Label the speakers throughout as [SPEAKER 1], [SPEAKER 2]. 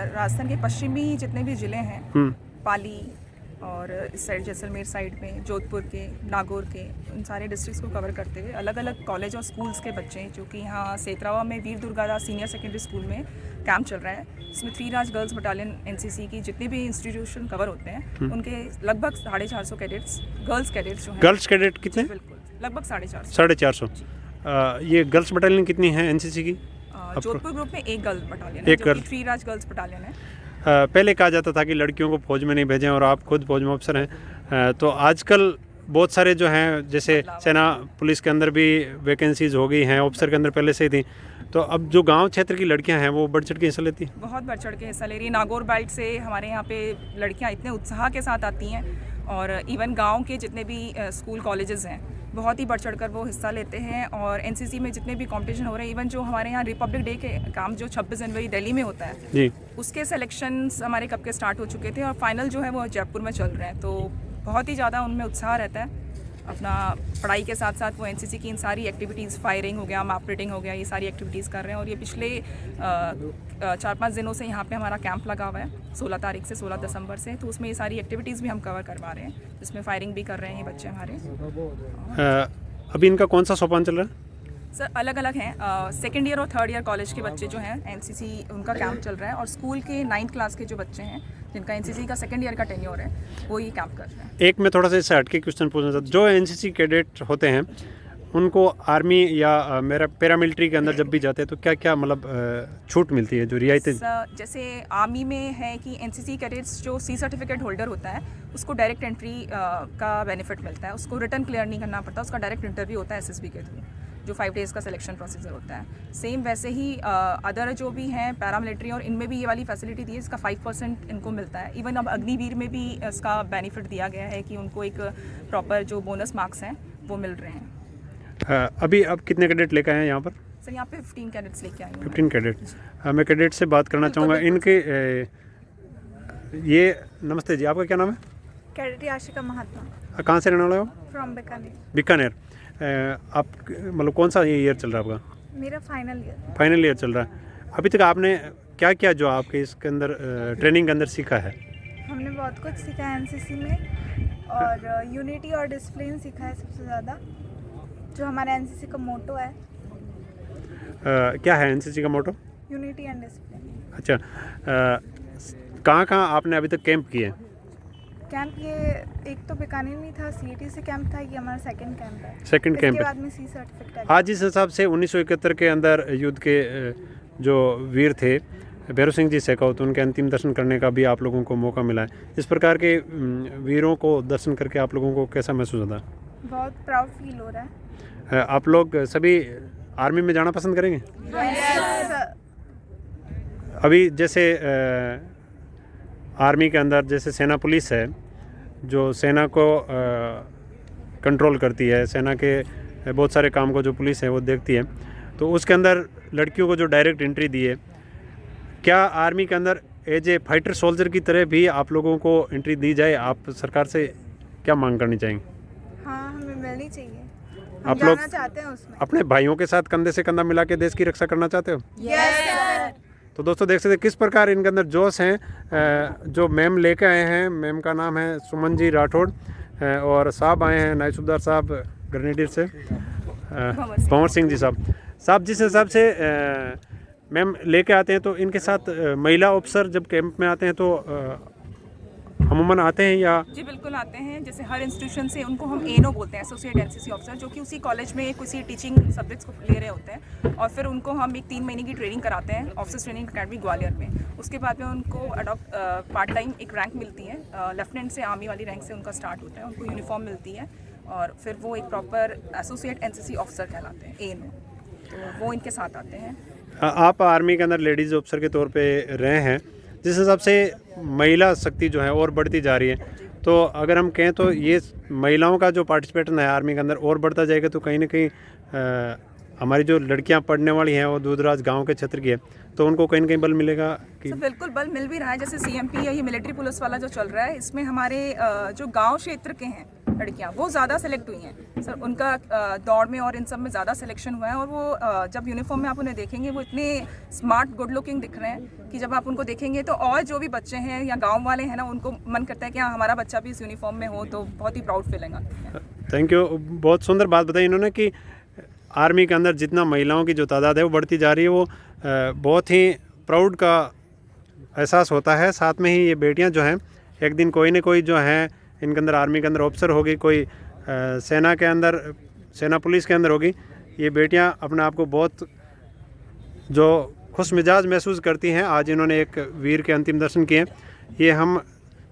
[SPEAKER 1] राजस्थान के पश्चिमी जितने भी ज़िले हैं, पाली और इस साइड जैसलमेर साइड में, जोधपुर के, नागौर के, उन सारे डिस्ट्रिक्ट्स को कवर करते हुए अलग अलग कॉलेज और स्कूल्स के बच्चे हैं जो कि यहाँ सेतरावा में वीर दुर्गादास सीनियर सेकेंडरी स्कूल में कैंप चल रहा है। इसमें 3 राज गर्ल्स बटालियन एनसीसी की जितने भी इंस्टीट्यूशन कवर होते हैं उनके लगभग 450 कैडेट्स, गर्ल्स कैडेट्स जो हैं।
[SPEAKER 2] गर्ल्स कैडेट कितने?
[SPEAKER 1] बिल्कुल, लगभग 450।
[SPEAKER 2] 450। ये गर्ल्स बटालियन कितनी है एनसीसी की?
[SPEAKER 1] जोधपुर ग्रुप में एक गर्ल्स बटालियन है, जो कि 3 राज गर्ल्स बटालियन है।
[SPEAKER 2] पहले कहा जाता था कि लड़कियों को फौज में नहीं भेजें, और आप खुद फौज में अफसर हैं, तो आजकल बहुत सारे जो हैं, जैसे सेना पुलिस के अंदर भी वैकेंसीज हो गई हैं, ऑफिसर के अंदर पहले से ही थी, तो अब जो गांव क्षेत्र की लड़कियां हैं वो बढ़ चढ़ के हिस्सा लेती हैं।
[SPEAKER 1] बहुत बढ़ चढ़ के हिस्सा ले रही है। नागौर बेल्ट से हमारे यहाँ पे लड़कियाँ इतने उत्साह के साथ आती हैं, और इवन गाँव के जितने भी स्कूल कॉलेजेस हैं बहुत ही बढ़ चढ़ कर वो हिस्सा लेते हैं। और एनसीसी में जितने भी कंपटीशन हो रहे हैं, इवन जो हमारे यहाँ रिपब्लिक डे के काम जो 26 जनवरी दिल्ली में होता है
[SPEAKER 2] जी,
[SPEAKER 1] उसके सिलेक्शंस हमारे कब के स्टार्ट हो चुके थे, और फाइनल जो है वो जयपुर में चल रहे हैं। तो बहुत ही ज़्यादा उनमें उत्साह रहता है। अपना पढ़ाई के साथ साथ वो एनसीसी की इन सारी एक्टिविटीज़, फायरिंग हो गया, मैप रीडिंग हो गया, ये सारी एक्टिविटीज़ कर रहे हैं। और ये पिछले 4-5 दिनों से यहाँ पे हमारा कैंप लगा हुआ है, 16 तारीख से 16 दिसंबर से, तो उसमें ये सारी एक्टिविटीज़ भी हम कवर करवा रहे हैं, जिसमें फायरिंग भी कर रहे हैं ये बच्चे हमारे।
[SPEAKER 2] अभी इनका कौन सा सोपान चल रहा है?
[SPEAKER 1] सर अलग अलग हैं। सेकेंड ईयर और थर्ड ईयर कॉलेज के बच्चे जो हैं एनसीसी उनका कैंप चल रहा है, और स्कूल के 9th क्लास के जो बच्चे हैं जिनका एनसीसी का सेकेंड ईयर का टेन्योर है वो ये कैंप कर रहे हैं।
[SPEAKER 2] एक मैं थोड़ा सा इससे हटके क्वेश्चन पूछना चाहता हूँ, जो एनसीसी कैडेट होते हैं उनको आर्मी या मेरा पैरामिलिट्री के अंदर जब भी जाते हैं तो क्या क्या मतलब छूट मिलती है, जो रियायतें?
[SPEAKER 1] जैसे आर्मी में है कि एनसीसी कैडेट्स जो सी सर्टिफिकेट होल्डर होता है उसको डायरेक्ट एंट्री का बेनिफिट मिलता है, उसको रिटर्न क्लियर नहीं करना पड़ता, उसका डायरेक्ट इंटरव्यू होता है एसएसबी के थ्रू, जो 5 डेज़ का सिलेक्शन प्रोसीजर होता है। सेम वैसे ही अदर जो भी हैं पैरामिलिट्री, और इनमें भी ये वाली फैसिलिटी दी है, इसका 5% इनको मिलता है। इवन अब अग्निवीर में भी इसका बेनिफिट दिया गया है कि उनको एक प्रॉपर जो बोनस मार्क्स हैं वो मिल रहे हैं।
[SPEAKER 2] अभी अब कितने कैडेट लेकर आए हैं यहाँ पर?
[SPEAKER 1] सर यहाँ पे 15 कैडेट्स लेके आए हैं।
[SPEAKER 2] 15 कैडेट। मैं कैडेट से बात करना चाहूँगा इनके। ये नमस्ते जी, आपका क्या नाम है?
[SPEAKER 3] कैडेट आशिका महात्मा।
[SPEAKER 2] कहाँ से रहने वाले हो?
[SPEAKER 3] फ्रॉम बीकानेर।
[SPEAKER 2] बीकानेर। आप मतलब कौन सा ये ईयर चल रहा है आपका?
[SPEAKER 3] मेरा फाइनल ईयर।
[SPEAKER 2] फाइनल ईयर चल रहा है। अभी तक आपने क्या क्या जो आपके इसके अंदर ट्रेनिंग के अंदर सीखा है?
[SPEAKER 3] हमने बहुत कुछ सीखा है एनसीसी में, और यूनिटी और डिसिप्लिन सीखा है सबसे ज़्यादा, जो हमारा एनसीसी का मोटो है।
[SPEAKER 2] क्या है एनसीसी का मोटो?
[SPEAKER 3] Unity and discipline.
[SPEAKER 2] अच्छा, कहाँ आपने अभी तक कैंप किए?
[SPEAKER 3] कैंप ये एक तो बीकानेर में था, सीईटी से कैंप था, ये हमारा सेकंड कैंप है।
[SPEAKER 2] Second camp.
[SPEAKER 3] इसके बाद में सी सर्टिफिकेट।
[SPEAKER 2] आज जिस हिसाब से 1971 के अंदर युद्ध के जो वीर थे भैरव सिंह जी शेखावत, उनके अंतिम दर्शन करने का भी आप लोगों को मौका मिला है। इस प्रकार के वीरों को दर्शन करके आप लोगों को कैसा महसूस होता है?
[SPEAKER 3] बहुत प्राउड फील हो रहा है।
[SPEAKER 2] आप लोग सभी आर्मी में जाना पसंद करेंगे?
[SPEAKER 3] Yes.
[SPEAKER 2] अभी जैसे आर्मी के अंदर जैसे सेना पुलिस है, जो सेना को कंट्रोल करती है, सेना के बहुत सारे काम को जो पुलिस है वो देखती है, तो उसके अंदर लड़कियों को जो डायरेक्ट एंट्री दी है, क्या आर्मी के अंदर एज ए फाइटर सोल्जर की तरह भी आप लोगों को एंट्री दी जाए? आप सरकार से क्या मांग करनी चाहेंगे?
[SPEAKER 3] हाँ, हमें मिलनी चाहिए।
[SPEAKER 2] आप लोग
[SPEAKER 3] चाहते हैं उसमें।
[SPEAKER 2] अपने भाइयों के साथ कंधे से कंधा मिला के देश की रक्षा करना चाहते हो?
[SPEAKER 3] Yes sir.
[SPEAKER 2] तो दोस्तों देख सकते हैं किस प्रकार इनके अंदर जोश हैं। जो मैम लेके आए हैं, मैम का नाम है सुमन जी राठौड़, और साहब आए हैं नायब सूबेदार साहब ग्रेनेडियर से भंवर सिंह जी साहब जिस हिसाब से मैम लेके आते हैं, तो इनके साथ महिला ऑफिसर जब कैंप में आते हैं तो अमूमन आते हैं या?
[SPEAKER 1] जी बिल्कुल आते हैं। जैसे हर इंस्टीट्यूशन से उनको हम एनो बोलते हैं, एसोसिएट एनसीसी ऑफिसर, जो कि उसी कॉलेज में किसी टीचिंग सब्जेक्ट्स को ले रहे होते हैं, और फिर उनको हम एक 3 महीने की ट्रेनिंग कराते हैं ऑफिसर्स ट्रेनिंग अकेडमी ग्वालियर में। उसके बाद में उनको पार्ट टाइम एक रैंक मिलती है, लेफ्टिनेंट से आर्मी वाली रैंक से उनका स्टार्ट होता है, उनको यूनिफॉर्म मिलती है, और फिर वो एक प्रॉपर एसोसिएट एनसीसी ऑफिसर कहलाते हैं, एनो। तो वो इनके साथ आते हैं।
[SPEAKER 2] आप आर्मी के अंदर लेडीज़ ऑफिसर के तौर पे रहे हैं, जिस हिसाब से महिला शक्ति जो है और बढ़ती जा रही है, तो अगर हम कहें तो ये महिलाओं का जो पार्टिसिपेशन है आर्मी के अंदर और बढ़ता जाएगा, तो कहीं ना कहीं हमारी जो लड़कियां पढ़ने वाली हैं वो दूरदराज गांव के क्षेत्र की है, तो उनको कहीं ना कहीं बल मिलेगा कि?
[SPEAKER 1] तो बिल्कुल बल मिल भी रहा है। जैसे सीएमपी या ये मिलिट्री पुलिस वाला जो चल रहा है, इसमें हमारे जो गाँव क्षेत्र के हैं लड़कियां, वो ज़्यादा सेलेक्ट हुई हैं सर। उनका दौड़ में और इन सब में ज़्यादा सिलेक्शन हुआ है, और वो जब यूनिफॉर्म में आप उन्हें देखेंगे वो इतने स्मार्ट गुड लुकिंग दिख रहे हैं कि जब आप उनको देखेंगे तो और जो भी बच्चे हैं या गाँव वाले हैं ना, उनको मन करता है कि हाँ हमारा बच्चा भी इस यूनिफॉर्म में हो, तो बहुत ही प्राउड फीलिंग आती है।
[SPEAKER 2] Thank you. बहुत सुंदर बात बताई इन्होंने कि आर्मी के अंदर जितना महिलाओं की जो तादाद है वो बढ़ती जा रही है, वो बहुत ही प्राउड का एहसास होता है। साथ में ही ये बेटियां जो हैं एक दिन कोई ना कोई जो हैं इनके अंदर आर्मी के अंदर ऑफिसर होगी, कोई सेना के अंदर, सेना पुलिस के अंदर होगी। ये बेटियां अपने आप को बहुत जो खुश मिजाज महसूस करती हैं। आज इन्होंने एक वीर के अंतिम दर्शन किए। ये हम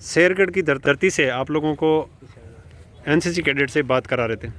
[SPEAKER 2] शेरगढ़ की धरती से आप लोगों को एनसीसी कैडेट से बात करा रहे थे।